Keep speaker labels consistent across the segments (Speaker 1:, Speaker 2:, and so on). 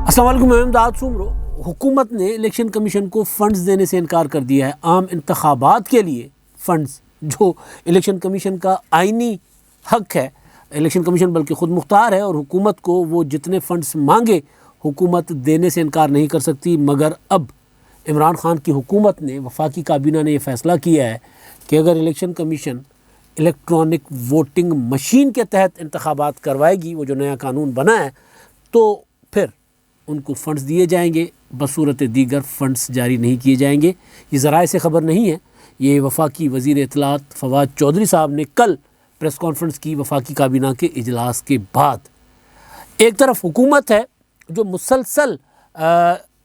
Speaker 1: السلام علیکم، میں امداد سومرو۔ حکومت نے الیکشن کمیشن کو فنڈز دینے سے انکار کر دیا ہے۔ عام انتخابات کے لیے فنڈز، جو الیکشن کمیشن کا آئینی حق ہے، الیکشن کمیشن بلکہ خود مختار ہے اور حکومت کو وہ جتنے فنڈز مانگے حکومت دینے سے انکار نہیں کر سکتی۔ مگر اب عمران خان کی حکومت نے، وفاقی کابینہ نے یہ فیصلہ کیا ہے کہ اگر election commission electronic voting machine کے تحت انتخابات کروائے گی، وہ جو نیا قانون بنا ہے، تو پھر ان کو فنڈز دیے جائیں گے، بصورت دیگر فنڈز جاری نہیں کیے جائیں گے۔ یہ ذرائع سے خبر نہیں ہے، یہ وفاقی وزیر اطلاعات فواد چودھری صاحب نے کل پریس کانفرنس کی وفاقی کابینہ کے اجلاس کے بعد۔ ایک طرف حکومت ہے جو مسلسل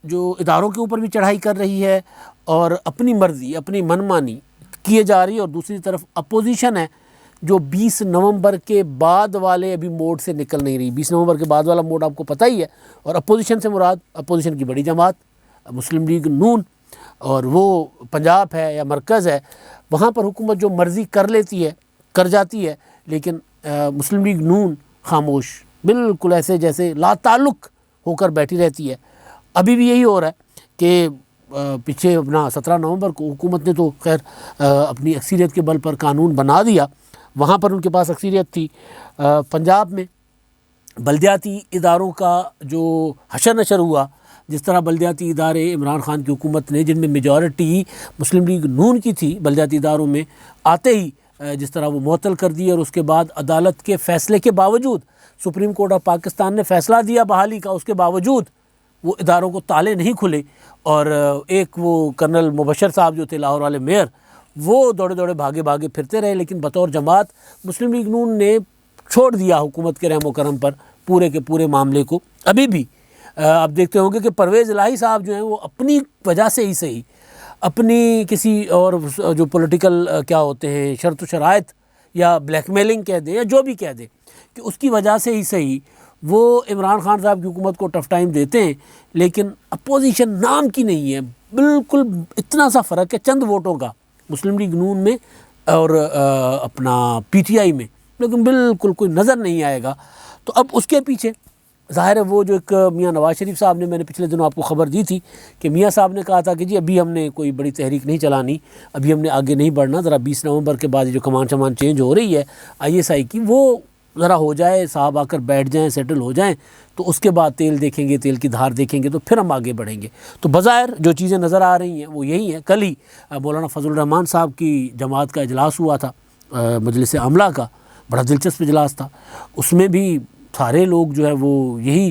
Speaker 1: جو اداروں کے اوپر بھی چڑھائی کر رہی ہے اور اپنی مرضی، اپنی منمانی کیے جا رہی ہے، اور دوسری طرف اپوزیشن ہے جو 20 نومبر کے بعد والے ابھی موڈ سے نکل نہیں رہی۔ 20 نومبر کے بعد والا موڈ آپ کو پتہ ہی ہے، اور اپوزیشن سے مراد اپوزیشن کی بڑی جماعت مسلم لیگ نون، اور وہ پنجاب ہے یا مرکز ہے، وہاں پر حکومت جو مرضی کر لیتی ہے، کر جاتی ہے، لیکن مسلم لیگ نون خاموش، بالکل ایسے جیسے لا تعلق ہو کر بیٹھی رہتی ہے۔ ابھی بھی یہی ہو رہا ہے کہ پیچھے اپنا 17 نومبر کو حکومت نے تو خیر اپنی اکثریت کے بل پر قانون بنا دیا، وہاں پر ان کے پاس اکثریت تھی۔ پنجاب میں بلدیاتی اداروں کا جو حشر نشر ہوا، جس طرح بلدیاتی ادارے عمران خان کی حکومت نے، جن میں میجورٹی مسلم لیگ نون کی تھی بلدیاتی اداروں میں، آتے ہی جس طرح وہ معطل کر دی، اور اس کے بعد عدالت کے فیصلے کے باوجود، سپریم کورٹ آف پاکستان نے فیصلہ دیا بحالی کا، اس کے باوجود وہ اداروں کو تالے نہیں کھلے، اور ایک وہ کرنل مبشر صاحب جو تھے لاہور والے میئر، وہ دوڑے دوڑے بھاگے بھاگے پھرتے رہے، لیکن بطور جماعت مسلم لیگ نون نے چھوڑ دیا حکومت کے رحم و کرم پر پورے کے پورے معاملے کو۔ ابھی بھی آپ دیکھتے ہوں گے کہ پرویز الہی صاحب جو ہیں وہ اپنی وجہ سے ہی صحیح، اپنی کسی اور جو پولیٹیکل کیا ہوتے ہیں شرط و شرائط یا بلیک میلنگ کہہ دیں یا جو بھی کہہ دیں، کہ اس کی وجہ سے ہی صحیح وہ عمران خان صاحب کی حکومت کو ٹف ٹائم دیتے ہیں، لیکن اپوزیشن نام کی نہیں ہے۔ بالکل اتنا سا فرق ہے چند ووٹوں کا مسلم لیگ نون میں اور اپنا پی ٹی آئی میں، لیکن بالکل کوئی نظر نہیں آئے گا۔ تو اب اس کے پیچھے ظاہر ہے وہ جو ایک میاں نواز شریف صاحب نے، میں نے پچھلے دنوں آپ کو خبر دی تھی کہ میاں صاحب نے کہا تھا کہ جی ابھی ہم نے کوئی بڑی تحریک نہیں چلانی، ابھی ہم نے آگے نہیں بڑھنا، ذرا 20 نومبر کے بعد جو کمان شمان چینج ہو رہی ہے آئی ایس آئی کی، وہ ذرا ہو جائے، صاحب آ کر بیٹھ جائیں، سیٹل ہو جائیں، تو اس کے بعد تیل دیکھیں گے، تیل کی دھار دیکھیں گے، تو پھر ہم آگے بڑھیں گے۔ تو بظاہر جو چیزیں نظر آ رہی ہیں وہ یہی ہیں۔ کل ہی مولانا فضل الرحمان صاحب کی جماعت کا اجلاس ہوا تھا، مجلس عاملہ کا، بڑا دلچسپ اجلاس تھا۔ اس میں بھی سارے لوگ جو ہے وہ یہی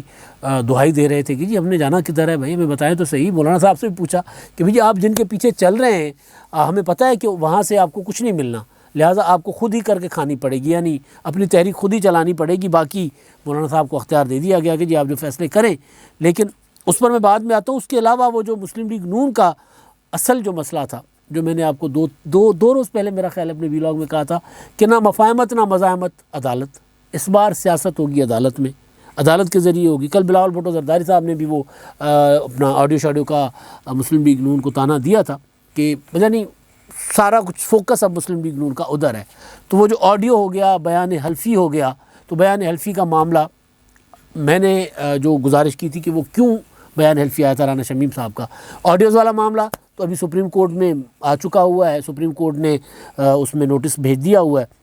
Speaker 1: دہائی دے رہے تھے کہ جی ہم نے جانا کدھر ہے بھائی، ہمیں بتائیں تو صحیح۔ مولانا صاحب سے بھی پوچھا کہ بھئی آپ جن کے پیچھے چل رہے ہیں، ہمیں پتہ ہے کہ وہاں سے آپ کو کچھ نہیں ملنا، لہٰذا آپ کو خود ہی کر کے کھانی پڑے گی، یعنی اپنی تحریک خود ہی چلانی پڑے گی، باقی مولانا صاحب کو اختیار دے دیا گیا کہ جی آپ جو فیصلے کریں۔ لیکن اس پر میں بعد میں آتا ہوں۔ اس کے علاوہ وہ جو مسلم لیگ نون کا اصل جو مسئلہ تھا، جو میں نے آپ کو دو روز پہلے میرا خیال اپنے ویلاگ میں کہا تھا کہ نہ مفاہمت نہ مزاحمت، عدالت۔ اس بار سیاست ہوگی عدالت میں، عدالت کے ذریعے ہوگی۔ کل بلاول بھٹو زرداری صاحب نے بھی وہ اپنا آڈیو شاڈیو کا مسلم لیگ نون کو تانا دیا تھا کہ یعنی سارا کچھ فوکس اب مسلم لیگ نون کا ادھر ہے۔ تو وہ جو آڈیو ہو گیا، بیان حلفی ہو گیا، تو بیان حلفی کا معاملہ میں نے جو گزارش کی تھی کہ وہ کیوں بیان حلفی آیا تھا رانا شمیم صاحب کا، آڈیوز والا معاملہ تو ابھی سپریم کورٹ میں آ چکا ہوا ہے۔ سپریم کورٹ نے اس میں نوٹس بھیج دیا ہوا ہے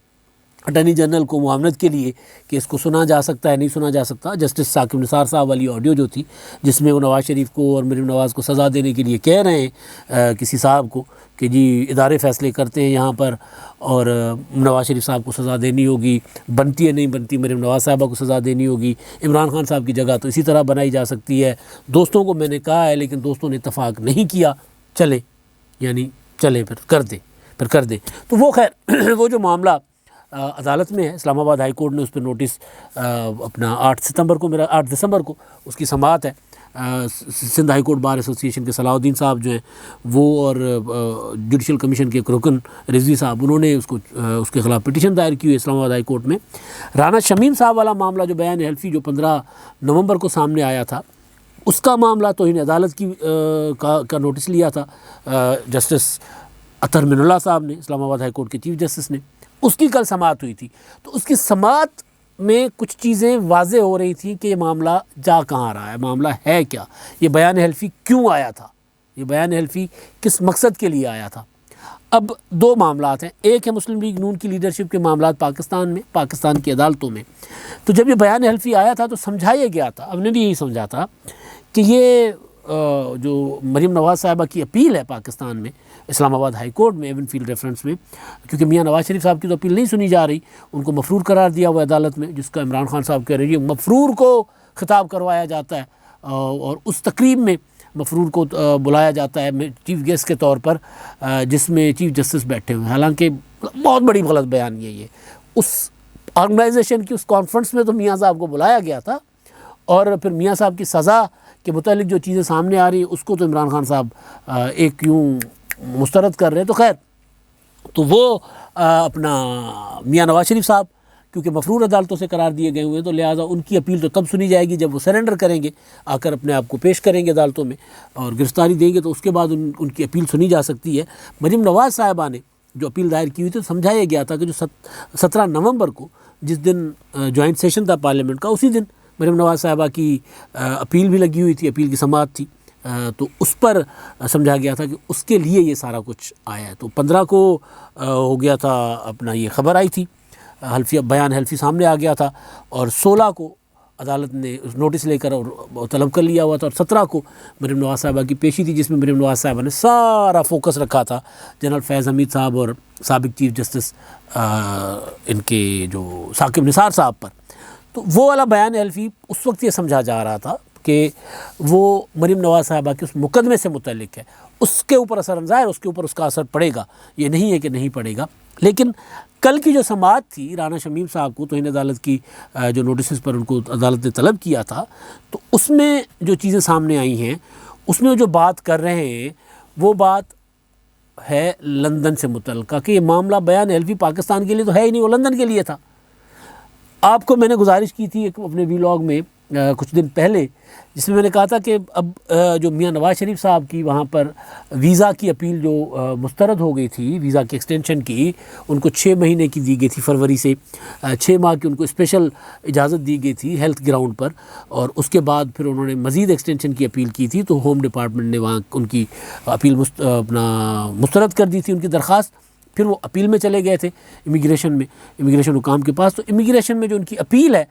Speaker 1: اٹارنی جنرل کو معاونت کے لیے کہ اس کو سنا جا سکتا ہے، نہیں سنا جا سکتا۔ جسٹس ثاقب نثار صاحب والی آڈیو جو تھی، جس میں وہ نواز شریف کو اور مریم نواز کو سزا دینے کے لیے کہہ رہے ہیں کسی صاحب کو کہ جی ادارے فیصلے کرتے ہیں یہاں پر، اور نواز شریف صاحب کو سزا دینی ہوگی، بنتی ہے نہیں بنتی، مریم نواز صاحبہ کو سزا دینی ہوگی، عمران خان صاحب کی جگہ تو اسی طرح بنائی جا سکتی ہے۔ دوستوں کو میں نے کہا ہے، لیکن دوستوں نے اتفاق نہیں کیا، چلے یعنی چلے پھر کر دیں۔ تو وہ خیر وہ جو معاملہ عدالت میں ہے، اسلام آباد ہائی کورٹ نے اس پہ نوٹس اپنا 8 دسمبر کو اس کی سماعت ہے۔ سندھ ہائی کورٹ بار ایسوسی ایشن کے صلاح الدین صاحب جو ہیں وہ، اور جوڈیشل کمیشن کے ایک رکن رضوی صاحب، انہوں نے اس کے خلاف پٹیشن دائر کی ہوئی اسلام آباد ہائی کورٹ میں۔ رانا شمیم صاحب والا معاملہ جو بیان حلفی جو 15 نومبر کو سامنے آیا تھا، اس کا معاملہ توہین عدالت کی کا نوٹس لیا تھا جسٹس اطہر من اللہ صاحب نے، اسلام آباد ہائی کورٹ کے چیف جسٹس نے۔ اس کی کل سماعت ہوئی تھی، تو اس کی سماعت میں کچھ چیزیں واضح ہو رہی تھیں کہ یہ معاملہ جا کہاں رہا ہے، معاملہ ہے کیا، یہ بیان حلفی کیوں آیا تھا، یہ بیان حلفی کس مقصد کے لیے آیا تھا۔ اب دو معاملات ہیں، ایک ہے مسلم لیگ نون کی لیڈرشپ کے معاملات پاکستان میں، پاکستان کی عدالتوں میں۔ تو جب یہ بیان حلفی آیا تھا تو سمجھایا گیا تھا، ہم نے بھی یہی سمجھا تھا کہ یہ جو مریم نواز صاحبہ کی اپیل ہے پاکستان میں اسلام آباد ہائی کورٹ میں ایون فیلڈ ریفرنس میں، کیونکہ میاں نواز شریف صاحب کی تو اپیل نہیں سنی جا رہی، ان کو مفرور قرار دیا ہوا عدالت میں، جس کا عمران خان صاحب کہہ رہے ہیں مفرور کو خطاب کروایا جاتا ہے، اور اس تقریب میں مفرور کو بلایا جاتا ہے چیف گیسٹ کے طور پر، جس میں چیف جسٹس بیٹھے ہوئے ہیں۔ حالانکہ بہت بڑی غلط بیان یہ اس آرگنائزیشن کی اس کانفرنس میں تو میاں صاحب کو بلایا گیا تھا، اور پھر میاں صاحب کی سزا کے متعلق جو چیزیں سامنے آ رہی ہیں اس کو تو عمران خان صاحب ایک یوں مسترد کر رہے ہیں۔ تو خیر، تو وہ اپنا میاں نواز شریف صاحب کیونکہ مفرور عدالتوں سے قرار دیے گئے ہوئے ہیں، تو لہٰذا ان کی اپیل تو تب سنی جائے گی جب وہ سرنڈر کریں گے، آ کر اپنے آپ کو پیش کریں گے عدالتوں میں اور گرفتاری دیں گے، تو اس کے بعد ان کی اپیل سنی جا سکتی ہے۔ مریم نواز صاحبہ نے جو اپیل دائر کی ہوئی تھی، تو سمجھایا گیا تھا کہ جو 17 نومبر کو جس دن جوائنٹ سیشن تھا پارلیمنٹ کا، اسی دن مریم نواز صاحبہ کی اپیل بھی لگی ہوئی تھی، اپیل کی سماعت تھی، تو اس پر سمجھا گیا تھا کہ اس کے لیے یہ سارا کچھ آیا ہے۔ تو 15 کو ہو گیا تھا اپنا یہ خبر آئی تھی، بیان حلفی سامنے آ گیا تھا، اور 16 کو عدالت نے نوٹس لے کر اور طلب کر لیا ہوا تھا، اور 17 کو مریم نواز صاحبہ کی پیشی تھی، جس میں مریم نواز صاحبہ نے سارا فوکس رکھا تھا جنرل فیض حمید صاحب اور سابق چیف جسٹس ان کے جو ثاقب نثار صاحب پر۔ تو وہ والا بیان حلفی اس وقت یہ سمجھا جا رہا تھا کہ وہ مریم نواز صاحبہ کے اس مقدمے سے متعلق ہے، اس کے اوپر اثر ظاہر اس کے اوپر اس کا اثر پڑے گا، یہ نہیں ہے کہ نہیں پڑے گا۔ لیکن کل کی جو سماعت تھی رانا شمیم صاحب کو توہین عدالت کی جو نوٹسز پر ان کو عدالت نے طلب کیا تھا، تو اس میں جو چیزیں سامنے آئی ہیں، اس میں جو بات کر رہے ہیں وہ بات ہے لندن سے متعلقہ، کہ یہ معاملہ بیان حلفی پاکستان کے لیے تو ہے ہی نہیں، وہ لندن کے لیے تھا۔ آپ کو میں نے گزارش کی تھی ایک اپنے ویلاگ میں کچھ دن پہلے، جس میں نے کہا تھا کہ اب جو میاں نواز شریف صاحب کی وہاں پر ویزا کی اپیل جو مسترد ہو گئی تھی، ویزا کی ایکسٹینشن کی، ان کو 6 مہینے کی دی گئی تھی، فروری سے 6 ماہ کی ان کو اسپیشل اجازت دی گئی تھی ہیلتھ گراؤنڈ پر، اور اس کے بعد پھر انہوں نے مزید ایکسٹینشن کی اپیل کی تھی، تو ہوم ڈپارٹمنٹ نے وہاں ان کی اپیل مسترد کر دی تھی، ان کی درخواست۔ پھر وہ اپیل میں چلے گئے تھے امیگریشن حکام کے پاس، تو امیگریشن میں جو ان کی اپیل ہے،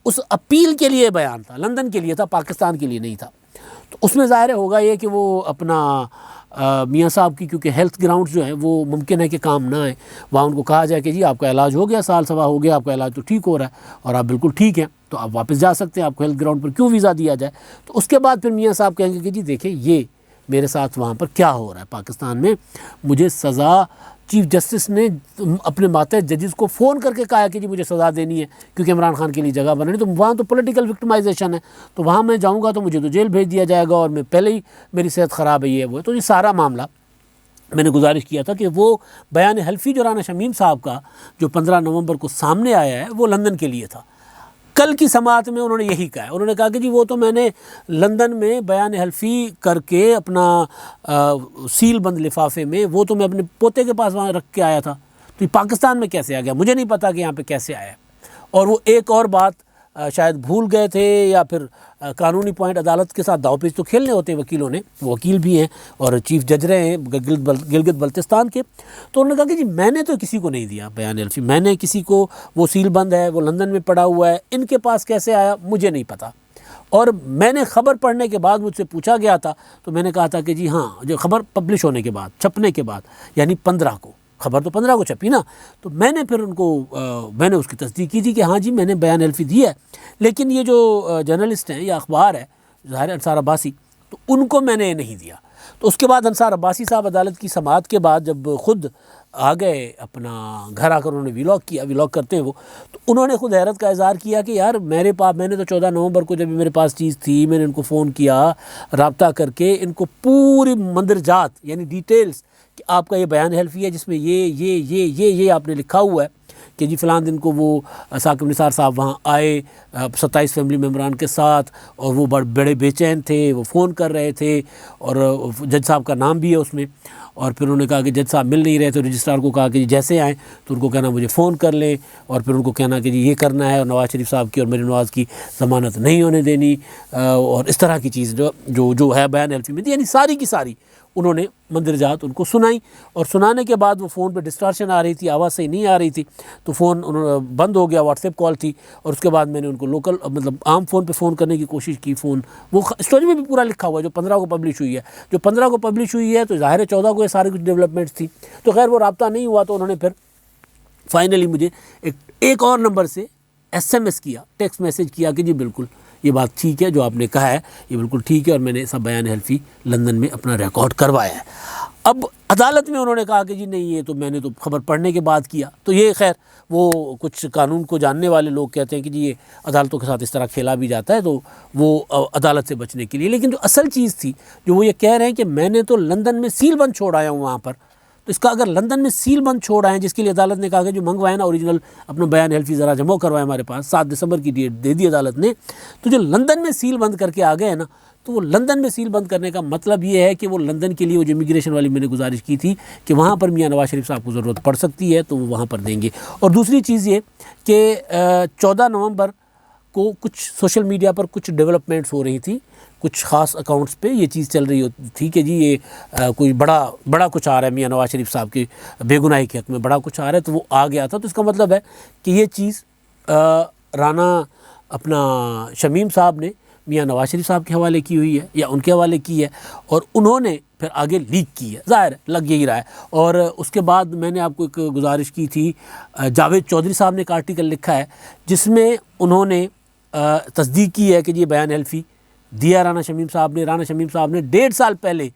Speaker 1: اس اپیل کے لیے بیان تھا، لندن کے لیے تھا، پاکستان کے لیے نہیں تھا۔ تو اس میں ظاہر ہوگا یہ کہ وہ اپنا میاں صاحب کی کیونکہ ہیلتھ گراؤنڈز جو ہیں وہ ممکن ہے کہ کام نہ آئیں، وہاں ان کو کہا جائے کہ جی آپ کا علاج ہو گیا، سال سوا ہو گیا، آپ کا علاج تو ٹھیک ہو رہا ہے اور آپ بالکل ٹھیک ہیں، تو آپ واپس جا سکتے ہیں، آپ کو ہیلتھ گراؤنڈ پر کیوں ویزا دیا جائے۔ تو اس کے بعد پھر میاں صاحب کہیں گے کہ جی دیکھیں یہ میرے ساتھ وہاں پر کیا ہو رہا ہے پاکستان میں، مجھے سزا چیف جسٹس نے اپنے ماتحت ججز کو فون کر کے کہا کہ جی مجھے سزا دینی ہے کیونکہ عمران خان کے لیے جگہ بنانی، تو وہاں تو پولیٹیکل وکٹمائزیشن ہے، تو وہاں میں جاؤں گا تو مجھے تو جیل بھیج دیا جائے گا، اور میں پہلے ہی میری صحت خراب ہے، یہ وہ ہے۔ تو یہ سارا معاملہ میں نے گزارش کیا تھا کہ وہ بیان حلفی جو رانا شمیم صاحب کا جو 15 نومبر کو سامنے آیا ہے، وہ لندن کے لیے تھا۔ کل کی سماعت میں انہوں نے یہی کہا ہے، انہوں نے کہا کہ جی وہ تو میں نے لندن میں بیان حلفی کر کے اپنا سیل بند لفافے میں، وہ تو میں اپنے پوتے کے پاس وہاں رکھ کے آیا تھا، تو یہ پاکستان میں کیسے آ گیا، مجھے نہیں پتا کہ یہاں پہ کیسے آیا۔ اور وہ ایک اور بات شاید بھول گئے تھے، یا پھر قانونی پوائنٹ عدالت کے ساتھ داؤ پیچ تو کھیلنے ہوتے ہیں وکیلوں نے، وہ وکیل بھی ہیں اور چیف جج رہے ہیں گلگت بلتستان کے، تو انہوں نے کہا کہ جی میں نے تو کسی کو نہیں دیا بیان حلفی، میں نے کسی کو، وہ سیل بند ہے، وہ لندن میں پڑا ہوا ہے، ان کے پاس کیسے آیا مجھے نہیں پتا۔ اور میں نے خبر پڑھنے کے بعد مجھ سے پوچھا گیا تھا، تو میں نے کہا تھا کہ جی ہاں، جو خبر پبلش ہونے کے بعد، چھپنے کے بعد، یعنی 15 کو، خبر تو 15 کو چھپی نا، تو میں نے پھر ان کو میں نے اس کی تصدیق کی تھی کہ ہاں جی میں نے بیان حلفی دی ہے، لیکن یہ جو جرنلسٹ ہیں یا اخبار ہے ظاہر انصار عباسی، تو ان کو میں نے نہیں دیا۔ تو اس کے بعد انصار عباسی صاحب عدالت کی سماعت کے بعد جب خود آ گئے اپنا گھر آ کر انہوں نے ویلاگ کیا، ویلاگ کرتے ہیں وہ، تو انہوں نے خود حیرت کا اظہار کیا کہ یار میرے پاس، میں نے تو 14 نومبر کو جب میرے پاس چیز تھی، میں نے ان کو فون کیا، رابطہ کر کے ان کو پوری مندرجات یعنی ڈیٹیلز کہ آپ کا یہ بیان حلفی ہے جس میں یہ آپ نے لکھا ہوا ہے کہ جی فلاں دن کو وہ ثاقب نثار صاحب وہاں آئے 27 فیملی ممبران کے ساتھ، اور وہ بڑے بے چین تھے، وہ فون کر رہے تھے، اور جج صاحب کا نام بھی ہے اس میں، اور پھر انہوں نے کہا کہ جج صاحب مل نہیں رہے، تو رجسٹرار کو کہا کہ جیسے آئیں تو ان کو کہنا مجھے فون کر لیں، اور پھر ان کو کہنا کہ جی یہ کرنا ہے، اور نواز شریف صاحب کی اور مریم نواز کی ضمانت نہیں ہونے دینی، اور اس طرح کی چیز جو ہے بیان حلفی میں تھی، یعنی ساری کی ساری انہوں نے مندرجات ان کو سنائی، اور سنانے کے بعد وہ فون پہ ڈسٹارشن آ رہی تھی، آواز صحیح نہیں آ رہی تھی، تو فون بند ہو گیا، واٹس ایپ کال تھی، اور اس کے بعد میں نے ان کو لوکل مطلب عام فون پہ فون کرنے کی کوشش کی، فون وہ اسٹوری میں بھی پورا لکھا ہوا ہے جو 15 کو پبلش ہوئی ہے، جو 15 کو پبلش ہوئی ہے تو ظاہر ہے 14 کو یہ سارے کچھ ڈیولپمنٹس تھی، تو خیر وہ رابطہ نہیں ہوا، تو انہوں نے پھر فائنلی مجھے ایک اور نمبر سے SMS کیا، ٹیکسٹ میسیج کیا کہ جی بالکل یہ بات ٹھیک ہے جو آپ نے کہا ہے، یہ بالکل ٹھیک ہے، اور میں نے سب بیان حلفی لندن میں اپنا ریکارڈ کروایا ہے۔ اب عدالت میں انہوں نے کہا کہ جی نہیں یہ تو میں نے تو خبر پڑھنے کے بعد کیا، تو یہ خیر وہ کچھ قانون کو جاننے والے لوگ کہتے ہیں کہ جی یہ عدالتوں کے ساتھ اس طرح کھیلا بھی جاتا ہے، تو وہ عدالت سے بچنے کے لیے، لیکن جو اصل چیز تھی جو وہ یہ کہہ رہے ہیں کہ میں نے تو لندن میں سیل بند چھوڑ آیا ہوں وہاں پر، تو اس کا اگر لندن میں سیل بند چھوڑ آئے جس کے لیے عدالت نے کہا کہ جو منگوائے نا اوریجنل اپنا بیان حلفی ذرا جمع کروائے ہمارے پاس، 7 دسمبر کی ڈیٹ دے دی عدالت نے، تو جو لندن میں سیل بند کر کے آ گئے نا، تو وہ لندن میں سیل بند کرنے کا مطلب یہ ہے کہ وہ لندن کے لیے وہ جو امیگریشن والی میں نے گزارش کی تھی کہ وہاں پر میاں نواز شریف صاحب کو ضرورت پڑ سکتی ہے تو وہ وہاں پر دیں گے۔ اور دوسری چیز یہ کہ 14 نومبر کو کچھ سوشل میڈیا پر کچھ ڈیولپمنٹس ہو رہی تھیں، کچھ خاص اکاؤنٹس پہ یہ چیز چل رہی تھی کہ جی یہ کوئی بڑا کچھ آ رہا ہے میاں نواز شریف صاحب کی بے گناہی کے حق میں، بڑا کچھ آ رہا ہے، تو وہ آ گیا تھا، تو اس کا مطلب ہے کہ یہ چیز رانا اپنا شمیم صاحب نے میاں نواز شریف صاحب کے حوالے کی ہوئی ہے یا ان کے حوالے کی ہے، اور انہوں نے پھر آگے لیک کی ہے، ظاہر لگ یہی رہا ہے۔ اور اس کے بعد میں نے آپ کو ایک گزارش کی تھی، جاوید چودھری صاحب نے ایک آرٹیکل لکھا ہے جس میں انہوں نے تصدیق کی ہے کہ یہ بیان حلفی دیا رانا شمیم صاحب نے۔ رانا شمیم صاحب نے 1.5 سال پہلے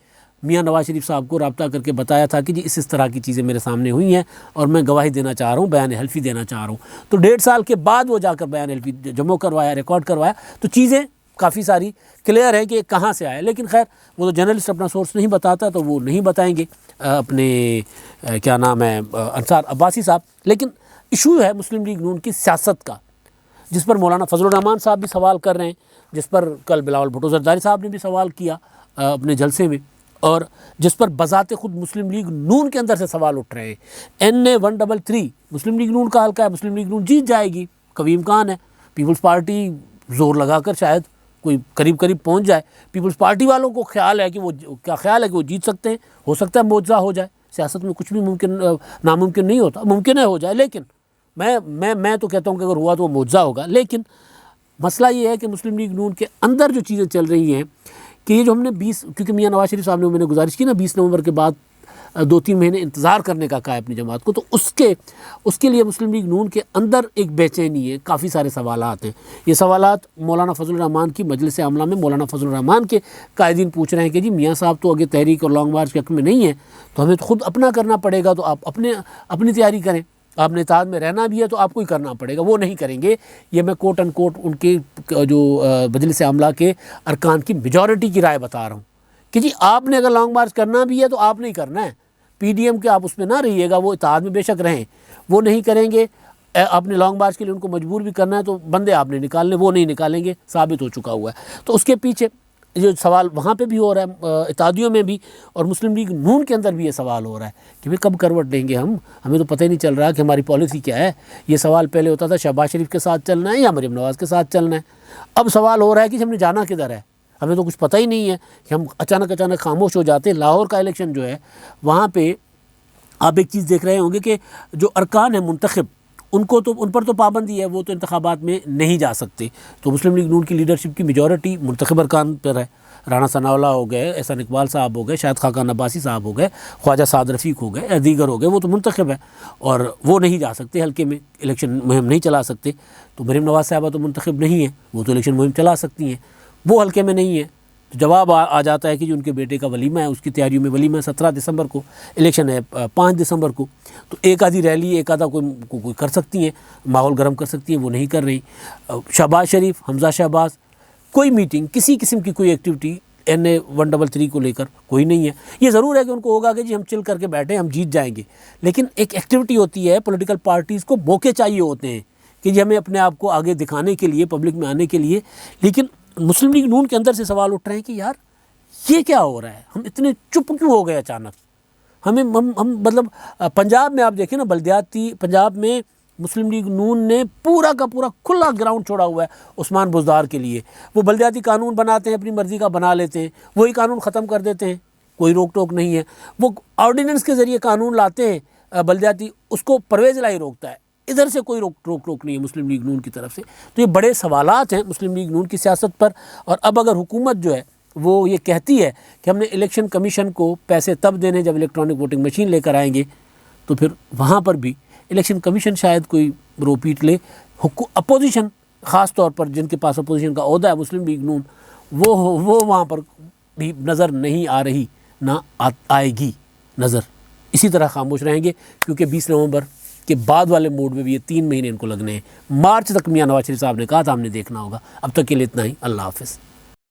Speaker 1: میاں نواز شریف صاحب کو رابطہ کر کے بتایا تھا کہ جی اس طرح کی چیزیں میرے سامنے ہوئی ہیں اور میں گواہی دینا چاہ رہا ہوں، بیان حلفی دینا چاہ رہا ہوں، تو 1.5 سال کے بعد وہ جا کر بیان حلفی جمع کروایا، ریکارڈ کروایا، تو چیزیں کافی ساری کلیئر ہے کہ یہ کہاں سے آیا۔ لیکن خیر وہ تو جرنلسٹ اپنا سورس نہیں بتاتا تو وہ نہیں بتائیں گے اپنے کیا نام ہے انصار عباسی صاحب۔ لیکن ایشو ہے مسلم لیگ نون کی سیاست کا، جس پر مولانا فضل الرحمان صاحب بھی سوال کر رہے ہیں، جس پر کل بلاول بھٹو زرداری صاحب نے بھی سوال کیا اپنے جلسے میں، اور جس پر بذات خود مسلم لیگ نون کے اندر سے سوال اٹھ رہے ہیں۔ NA 133 مسلم لیگ نون کا حلقہ ہے، مسلم لیگ نون جیت جائے گی، قوی امکان ہے، پیپلز پارٹی زور لگا کر شاید کوئی قریب پہنچ جائے، پیپلز پارٹی والوں کو خیال ہے کہ وہ جیت سکتے ہیں، ہو سکتا ہے معجزہ ہو جائے، سیاست میں کچھ بھی ناممکن نہیں ہوتا، ممکن ہے ہو جائے، لیکن میں تو کہتا ہوں کہ اگر ہوا تو وہ معجزہ ہوگا۔ لیکن مسئلہ یہ ہے کہ مسلم لیگ نون کے اندر جو چیزیں چل رہی ہیں کہ یہ جو ہم نے کیونکہ میاں نواز شریف صاحب نے میں نے گزارش کی نا 20 نومبر کے بعد 2-3 مہینے انتظار کرنے کا کہا ہے اپنی جماعت کو، تو اس کے لیے مسلم لیگ نون کے اندر ایک بے چینی ہے، کافی سارے سوالات ہیں۔ یہ سوالات مولانا فضل الرحمان کی مجلس عاملہ میں مولانا فضل الرحمان کے قائدین پوچھ رہے ہیں کہ جی میاں صاحب تو آگے تحریک اور لانگ مارچ کے حق میں نہیں ہیں، تو ہمیں خود اپنا کرنا پڑے گا، تو آپ اپنی تیاری کریں، آپ نے اتحاد میں رہنا بھی ہے تو آپ کو ہی کرنا پڑے گا، وہ نہیں کریں گے۔ یہ میں کوٹ ان کوٹ ان کے جو مجلس عاملہ کے ارکان کی میجورٹی کی رائے بتا رہا ہوں کہ جی آپ نے اگر لانگ مارچ کرنا بھی ہے تو آپ نہیں کرنا ہے، PDM کے آپ اس میں نہ رہیے گا، وہ اتحاد میں بے شک رہیں، وہ نہیں کریں گے۔ آپ نے لانگ مارچ کے لیے ان کو مجبور بھی کرنا ہے تو بندے آپ نے نکالنے، وہ نہیں نکالیں گے، ثابت ہو چکا ہوا ہے۔ تو اس کے پیچھے جو سوال وہاں پہ بھی ہو رہا ہے، اتحادیوں میں بھی اور مسلم لیگ نون کے اندر بھی یہ سوال ہو رہا ہے کہ بھئی کب کروٹ لیں گے ہمیں تو پتہ ہی نہیں چل رہا کہ ہماری پالیسی کیا ہے۔ یہ سوال پہلے ہوتا تھا شہباز شریف کے ساتھ چلنا ہے یا مریم نواز کے ساتھ چلنا ہے، اب سوال ہو رہا ہے کہ ہم نے جانا کدھر ہے، ہمیں تو کچھ پتہ ہی نہیں ہے کہ ہم اچانک خاموش ہو جاتے ہیں۔ لاہور کا الیکشن جو ہے وہاں پہ آپ ایک چیز دیکھ رہے ہوں گے کہ جو ارکان ہیں منتخب ان پر تو پابندی ہے، وہ تو انتخابات میں نہیں جا سکتے، تو مسلم لیگ نون کی لیڈرشپ کی میجورٹی منتخب ارکان پر ہے۔ رانا ثناء اللہ ہو گئے، احسان اقبال صاحب ہو گئے، شاہد خاقان عباسی صاحب ہو گئے، خواجہ سعد رفیق ہو گئے، دیگر ہو گئے، وہ تو منتخب ہے اور وہ نہیں جا سکتے حلقے میں، الیکشن مہم نہیں چلا سکتے۔ تو مریم نواز صاحبہ تو منتخب نہیں ہیں، وہ تو الیکشن مہم چلا سکتی ہیں، وہ حلقے میں نہیں ہیں۔ تو جواب آ جاتا ہے کہ جو ان کے بیٹے کا ولیمہ ہے، اس کی تیاریوں میں ولیمہ 17 دسمبر کو، الیکشن ہے 5 دسمبر کو، تو ایک آدھی ریلی ایک آدھا کوئی کر سکتی ہیں، ماحول گرم کر سکتی ہیں، وہ نہیں کر رہی۔ شہباز شریف، حمزہ شہباز، کوئی میٹنگ، کسی قسم کی کوئی ایکٹیویٹی NA-133 کو لے کر کوئی نہیں ہے. یہ ضرور ہے کہ ان کو ہوگا کہ جی ہم چل کر کے بیٹھے ہم جیت جائیں گے، لیکن ایک ایکٹیویٹی ہوتی ہے، پولیٹیکل پارٹیز کو موقع چاہیے ہوتے ہیں کہ جی ہمیں اپنے آپ کو آگے دکھانے کے لیے، پبلک میں آنے کے لیے. لیکن مسلم لیگ نون کے اندر سے سوال اٹھ رہے ہیں کہ یار یہ کیا ہو رہا ہے، ہم اتنے چپ کیوں ہو گئے اچانک. ہم مطلب پنجاب میں آپ دیکھیں نا، بلدیاتی پنجاب میں مسلم لیگ نون نے پورا کا پورا کھلا گراؤنڈ چھوڑا ہوا ہے عثمان بزدار کے لیے. وہ بلدیاتی قانون بناتے ہیں، اپنی مرضی کا بنا لیتے ہیں، وہی قانون ختم کر دیتے ہیں، کوئی روک ٹوک نہیں ہے. وہ آرڈیننس کے ذریعے قانون لاتے ہیں بلدیاتی، اس کو پرویز الہی روکتا ہے. ادھر سے کوئی روک نہیں ہے مسلم لیگ نون کی طرف سے. تو یہ بڑے سوالات ہیں مسلم لیگ نون کی سیاست پر. اور اب اگر حکومت جو ہے وہ یہ کہتی ہے کہ ہم نے الیکشن کمیشن کو پیسے تب دینے جب الیکٹرانک ووٹنگ مشین لے کر آئیں گے، تو پھر وہاں پر بھی الیکشن کمیشن شاید کوئی رو پیٹ لے. اپوزیشن خاص طور پر جن کے پاس اپوزیشن کا عہدہ ہے مسلم لیگ نون، وہ وہاں پر بھی نظر نہیں آ رہی، نہ آئے گی نظر. اسی طرح خاموش رہیں گے، کیونکہ 20 نومبر کے بعد والے موڈ میں بھی یہ 3 مہینے ان کو لگنے ہیں. مارچ تک میاں نواز شریف صاحب نے کہا تھا ہم نے دیکھنا ہوگا. اب تک کے لیے اتنا ہی. اللہ حافظ.